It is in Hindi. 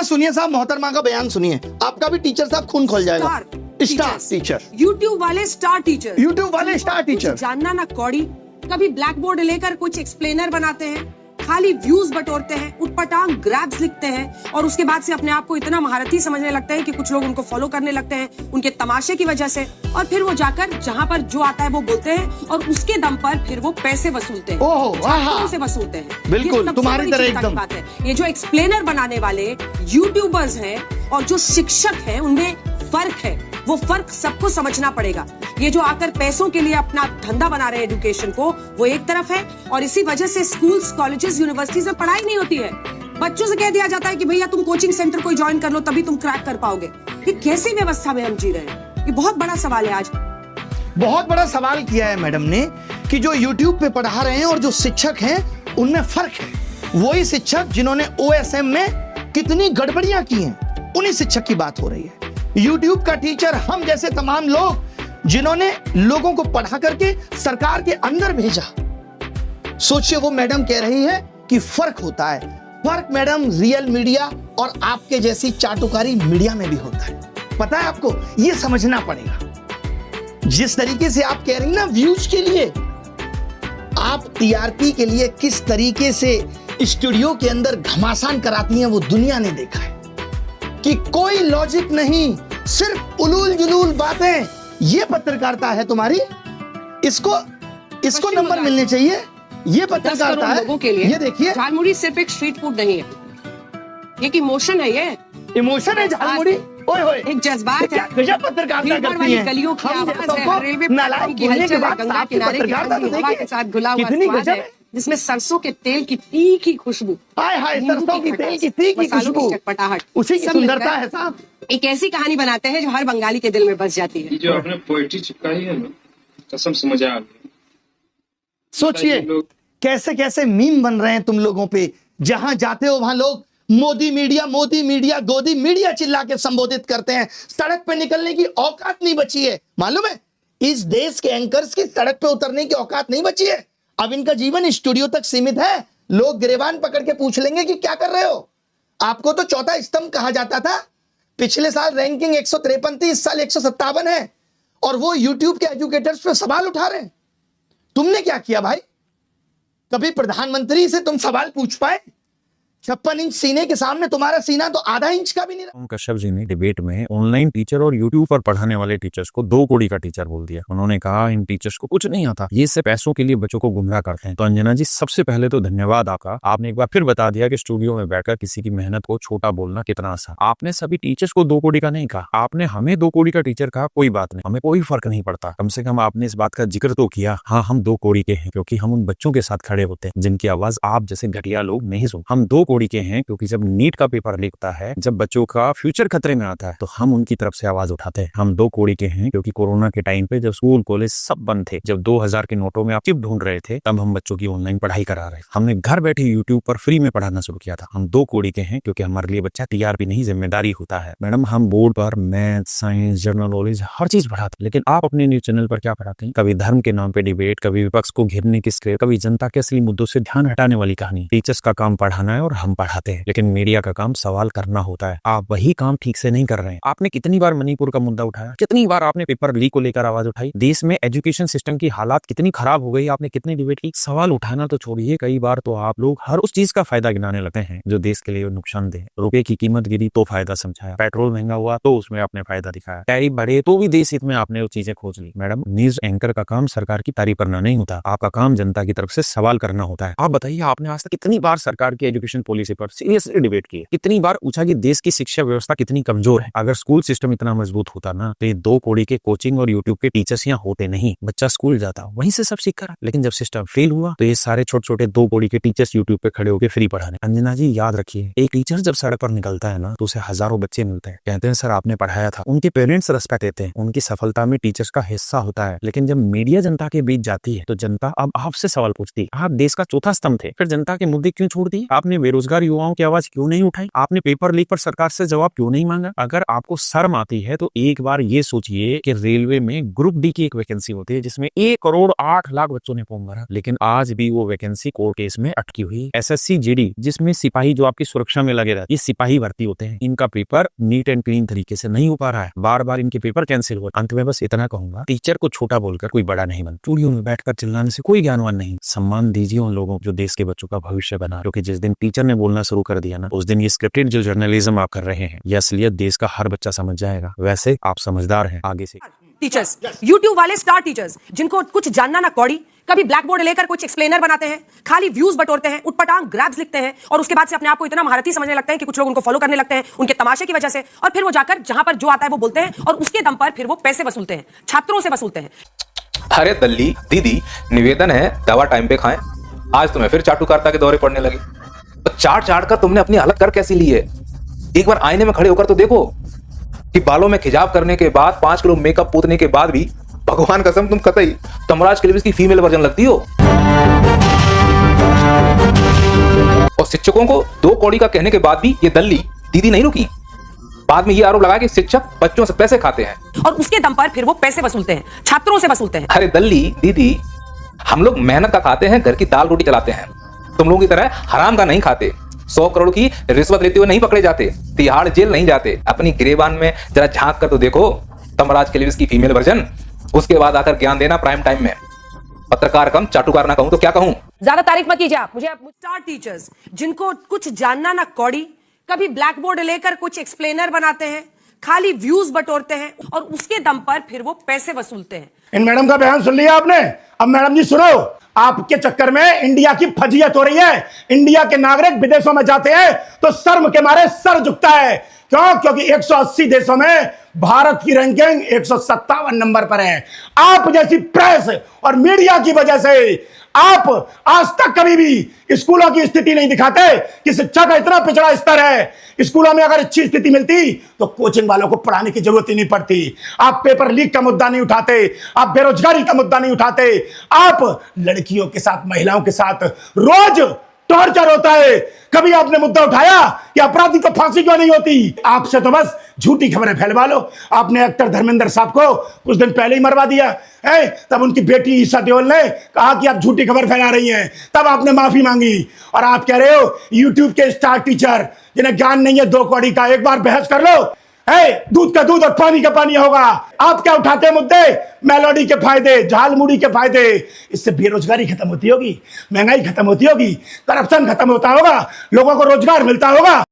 सुनिए साहब, मोहतरमा का बयान सुनिए, आपका भी टीचर साहब खून खोल जाएगा। स्टार टीचर, यूट्यूब वाले स्टार टीचर, यूट्यूब वाले स्टार टीचर, जानना ना कौड़ी, कभी ब्लैक बोर्ड लेकर कुछ एक्सप्लेनर बनाते हैं, खाली व्यूज बटोरते हैं, उटपटांग ग्रैब्स लिखते हैं और उसके बाद से अपने आप को इतना महारथी समझने लगते हैं कि कुछ लोग उनको फॉलो करने लगते हैं उनके तमाशे की वजह से, और फिर वो जाकर जहां पर जो आता है वो बोलते हैं और उसके दम पर फिर वो पैसे वसूलते हैं। ओहो, से वसूलते हैं। बिल्कुल तुम्हारी तरह एकदम। बात है ये जो एक्सप्लेनर बनाने वाले यूट्यूबर्स हैं और जो शिक्षक हैं उनमें फर्क है, वो फर्क सबको समझना पड़ेगा। ये जो आकर पैसों के लिए अपना धंधा बना रहे हैं एजुकेशन को, वो एक तरफ है, और इसी वजह से स्कूल्स, कॉलेजेस, यूनिवर्सिटीज में पढ़ाई नहीं होती है। बच्चों से कह दिया जाता है कि भैया तुम कोचिंग सेंटर कोई ज्वाइन कर लो तभी तुम क्रैक कर पाओगे। ये कैसी व्यवस्था में हम जी रहे हैं? ये बहुत बड़ा सवाल है। आज बहुत बड़ा सवाल किया है मैडम ने कि जो यूट्यूब पे पढ़ा रहे हैं और जो शिक्षक हैं उनमें फर्क है। वही शिक्षक जिन्होंने OSM में कितनी गड़बड़ियां की हैं, उन्हीं शिक्षक की बात हो रही है। यूट्यूब का टीचर हम जैसे तमाम लोग जिन्होंने लोगों को पढ़ा करके सरकार के अंदर भेजा। सोचिए, वो मैडम कह रही है कि फर्क होता है। फर्क मैडम रियल मीडिया और आपके जैसी चाटुकारी मीडिया में भी होता है। पता है आपको, ये समझना पड़ेगा। जिस तरीके से आप कह रही ना व्यूज के लिए, आप TRP के लिए किस तरीके से स्टूडियो के अंदर घमासान कराती हैं वो दुनिया ने देखा है कि कोई लॉजिक नहीं, सिर्फ उलूल जुलूल बातें। ये पत्रकारिता है तुम्हारी, इसको नंबर मिलने चाहिए। ये पत्रकारिता है लोगों के लिए। ये देखिए, झालमुड़ी सिर्फ एक स्ट्रीट फूड नहीं है, ये एक इमोशन है। ये इमोशन है झालमुड़ी, ओए होए, एक जज्बात है। गजब पत्रकारिता करती हैं। गलियों की हम आवाज सबको है, रेलवे नालायक बोलने के बाद गंगा आपकी किनारे की पत्रकारिता तो हवा के देखिए, साथ घुला हुआ कितनी स्वाद गजब है, है। जिसमें सरसों के तेल की तीखी खुशबू, हाय हाय, सरसों की तेल की तीखी मसालों की खुशबू, चटपटाहट, उसी की सब सुंदरता मिलकर है साहब। एक ऐसी कहानी बनाते हैं जो हर बंगाली के दिल में बस जाती है। जो आपने पोएट्री चिपकाई है ना, कसम से मजा आ गया। सोचिए कैसे कैसे मीम बन रहे हैं तुम लोगों पे। जहां जाते हो वहां लोग मोदी मीडिया, गोदी मीडिया चिल्ला के संबोधित करते हैं। सड़क पे निकलने की औकात नहीं बची है। मालूम है, इस देश के एंकर्स की सड़क पे उतरने की औकात नहीं बची है। अब इनका जीवन स्टूडियो तक सीमित है। लोग गिरेबान पकड़ के पूछ लेंगे कि क्या कर रहे हो। आपको तो चौथा स्तंभ कहा जाता था। पिछले साल रैंकिंग 153 थी, इस साल 157 है, और वो यूट्यूब के एजुकेटर्स पे सवाल उठा रहे हैं। तुमने क्या किया भाई? कभी प्रधानमंत्री से तुम सवाल पूछ पाए? 56 इंच सीने के सामने तुम्हारा सीना तो आधा इंच का भी नहीं रहा। कश्यप जी ने डिबेट में ऑनलाइन टीचर और यूट्यूब पर पढ़ाने वाले टीचर्स को 2 कौड़ी का टीचर बोल दिया। उन्होंने कहा इन टीचर्स को कुछ नहीं आता, ये सिर्फ पैसों के लिए बच्चों को गुमराह करते हैं। तो अंजना जी, सबसे पहले तो धन्यवाद आपका। आपने एक बार फिर बता दिया कि स्टूडियो में बैठकर किसी की मेहनत को छोटा बोलना कितना आसान। आपने सभी टीचर्स को 2 कौड़ी का नहीं कहा, आपने हमें 2 कौड़ी का टीचर कहा। कोई बात नहीं, हमें कोई फर्क नहीं पड़ता। कम से कम आपने इस बात का जिक्र तो किया। हाँ, हम 2 कौड़ी के हैं क्योंकि हम उन बच्चों के साथ खड़े होते हैं जिनकी आवाज आप जैसे घटिया लोग नहीं सुन। हम 2 कौड़ी के हैं क्योंकि जब नीट का पेपर लिखता है, जब बच्चों का फ्यूचर खतरे में आता है, तो हम उनकी तरफ से आवाज उठाते हैं। हम 2 कौड़ी के हैं क्योंकि कोरोना के टाइम पे जब स्कूल कॉलेज सब बंद थे, जब 2000 के नोटों में आप चिप ढूंढ रहे थे, तब हम बच्चों की ऑनलाइन पढ़ाई करा रहे थे। हमने घर बैठे यूट्यूब पर फ्री में पढ़ाना शुरू किया था। हम 2 कौड़ी के हैं क्योंकि हमारे लिए बच्चा TRP नहीं जिम्मेदारी होता है। मैडम, हम बोर्ड पर मैथ, साइंस, जनरल नॉलेज हर चीज पढ़ाते, लेकिन आप अपने न्यूज चैनल पर क्या पढ़ाते हैं? कभी धर्म के नाम पे डिबेट, कभी विपक्ष को घेरने की स्क्रिप्ट, कभी जनता के असली मुद्दों से ध्यान हटाने वाली कहानी। टीचर्स का काम पढ़ाना है और हम पढ़ाते हैं, लेकिन मीडिया का काम सवाल करना होता है। आप वही काम ठीक से नहीं कर रहे हैं। आपने कितनी बार मणिपुर का मुद्दा उठाया, कितनी बार आपने पेपर लीक को लेकर आवाज उठाई। देश में एजुकेशन सिस्टम की हालात कितनी खराब हो गई, आपने कितनी डिबेट की। सवाल उठाना तो छोड़िए, कई बार तो आप लोग हर उस चीज का फायदा गिनाने लगते हैं जो देश के लिए नुकसानदेह। रुपए की कीमत गिरी तो फायदा समझाया, पेट्रोल महंगा हुआ तो उसमें आपने फायदा दिखाया, टैरिफ बढ़े तो भी देश हित में आपने वो चीजें खोज ली। मैडम, न्यूज एंकर का काम सरकार की तारीफ करना नहीं होता, आपका काम जनता की तरफ से सवाल करना होता है। आप बताइए, आपने आज तक कितनी बार सरकार की एजुकेशन पॉलिसी पर सीरियसली डिबेट की है? कितनी बार पूछा कि देश की शिक्षा व्यवस्था कितनी कमजोर है? अगर स्कूल सिस्टम इतना मजबूत होता ना, तो ये 2 कौड़ी के कोचिंग और यूट्यूब के टीचर्स यहाँ होते नहीं। बच्चा स्कूल जाता, वहीं से सब सीख कर। लेकिन जब सिस्टम फेल हुआ तो ये सारे छोटे छोटे 2 कौड़ी के टीचर्स यूट्यूब पे खड़े होकर फ्री पढ़ाने। अंजना जी, याद रखिए, एक टीचर जब सड़क पर निकलता है ना, तो उसे हजारों बच्चे मिलते हैं, कहते हैं सर आपने पढ़ाया था। उनके पेरेंट्स रेस्पेक्ट देते हैं, उनकी सफलता में टीचर्स का हिस्सा होता है। लेकिन जब मीडिया जनता के बीच जाती है तो जनता अब आपसे सवाल पूछती है। आप देश का चौथा स्तंभ थे, फिर जनता के मुद्दे क्यों छोड़ दिए? आपने बेरोजगारी बेरोजगार युवाओं की आवाज क्यों नहीं उठाई? आपने पेपर लीक पर सरकार से जवाब क्यों नहीं मांगा? अगर आपको शर्म आती है तो एक बार ये सोचिए कि रेलवे में ग्रुप डी की एक वैकेंसी होती है जिसमें 1,08,00,000 बच्चों ने फॉर्म भरा, लेकिन आज भी वो वैकेंसी कोर्ट केस में अटकी हुई। SSC GD जिसमें सिपाही जो आपकी सुरक्षा में लगे रहते, ये सिपाही भर्ती होते हैं, इनका पेपर नीट एंड क्लीन तरीके से नहीं हो पा रहा है, बार बार इनके पेपर कैंसिल हो। अंत में बस इतना कहूंगा, टीचर को छोटा बोलकर कोई बड़ा नहीं बनता। स्टूडियो में बैठकर चिल्लाने से कोई ज्ञानवान नहीं। सम्मान दीजिए उन लोगों जो देश के बच्चों का भविष्य बना, क्योंकि जिस दिन टीचर ने बोलना शुरू कर दिया ना, उस दिन ये स्क्रिप्टेड जो जर्नलिज्म आप कर रहे हैं, ये असलियत देश का हर बच्चा समझ जाएगा। वैसे आप समझदार हैं, आगे से टीचर्स, यूट्यूब वाले स्टार टीचर्स जिनको कुछ जानना ना कौड़ी, कभी ब्लैक बोर्ड लेकर कुछ एक्सप्लेनर बनाते हैं, खाली व्यूज बटोरते हैं, उटपटांग ग्रैब्स लिखते हैं और उसके बाद से अपने आप को इतना महारथी समझने लगते हैं कि कुछ लोग उनको फॉलो करने लगते हैं उनके तमाशे की वजह से, और फिर वो जाकर जहां पर जो आता है वो बोलते हैं और उसके दम पर फिर वो पैसे वसूलते हैं, छात्रों से वसूलते हैं। अरे दल्ली दीदी, निवेदन है दवा टाइम पे खाएं। आज तुम्हें फिर चाटुकारिता के दौरे पड़ने लगे। तो चाट चाट कर तुमने अपनी हालत कर कैसी ली है? एक बार आईने में खड़े होकर तो देखो कि बालों में खिजाब करने के बाद 5 किलो मेकअप पूतने के बाद भी भगवान कसम तुम कतई तमराज के लिए इसकी फीमेल वर्जन लगती हो। और शिक्षकों को 2 कौड़ी का कहने के बाद भी ये दल्ली दीदी नहीं रुकी। बाद में ये आरोप लगाया कि शिक्षक बच्चों से पैसे खाते हैं और उसके दम पर फिर वो पैसे वसूलते हैं, छात्रों से वसूलते हैं। अरे दल्ली दीदी, हम लोग मेहनत का खाते हैं, घर की दाल रोटी चलाते हैं। तुम लोगों की तरह हराम का नहीं खाते। 100 करोड़ की रिश्वत लेते हुए नहीं पकड़े जाते, तिहाड़ जेल नहीं जाते। अपनी गिरेबान में जरा झांक कर तो देखो तमराज के लिए इसकी फीमेल वर्जन। उसके बाद आकर ज्ञान देना प्राइम टाइम में। पत्रकार कम चाटुकार ना कहूं तो क्या कहूं? ज्यादा तारीफ मत कीजिए आप मुझे। स्टार टीचर्स जिनको कुछ जानना ना कौड़ी, कभी ब्लैक बोर्ड लेकर कुछ एक्सप्लेनर बनाते हैं, खाली व्यूज बटोरते हैं और उसके दम पर फिर वो पैसे वसूलते हैं। इन मैडम का बयान सुन लिया आपने? अब मैडम जी सुनो, आपके चक्कर में इंडिया की फजीयत हो रही है। इंडिया के नागरिक विदेशों में जाते हैं तो शर्म के मारे सर झुकता है। क्यों? क्योंकि 180 देशों में भारत की रैंकिंग 157 नंबर पर है। आप जैसी प्रेस और मीडिया की वजह से आप आज तक कभी भी स्कूलों की स्थिति नहीं दिखाते कि शिक्षा का इतना पिछड़ा स्तर है। स्कूलों में अगर अच्छी स्थिति मिलती तो कोचिंग वालों को पढ़ाने की जरूरत ही नहीं पड़ती। आप पेपर लीक का मुद्दा नहीं उठाते, आप बेरोजगारी का मुद्दा नहीं उठाते, आप लड़कियों के साथ, महिलाओं के साथ रोज टॉर्चर होता है। कभी आपने मुद्दा उठाया कि अपराधी को फांसी क्यों नहीं होती? आपसे तो बस झूठी खबरें फैलवा लो। आपने एक्टर धर्मेंद्र साहब को कुछ दिन पहले ही मरवा दिया है, तब उनकी बेटी ईशा देओल ने कहा कि आप झूठी खबर फैला रही हैं, तब आपने माफी मांगी। और आप कह रहे हो यूट्यूब के स्टार टीचर जिन्हें ज्ञान नहीं है 2 कौड़ी का, एक बार बहस कर लो, है दूध का दूध और पानी का पानी होगा। आप क्या उठाते हैं मुद्दे? मेलोडी के फायदे, झालमुड़ी के फायदे। इससे बेरोजगारी खत्म होती होगी, महंगाई खत्म होती होगी, करप्शन खत्म होता होगा, लोगों को रोजगार मिलता होगा।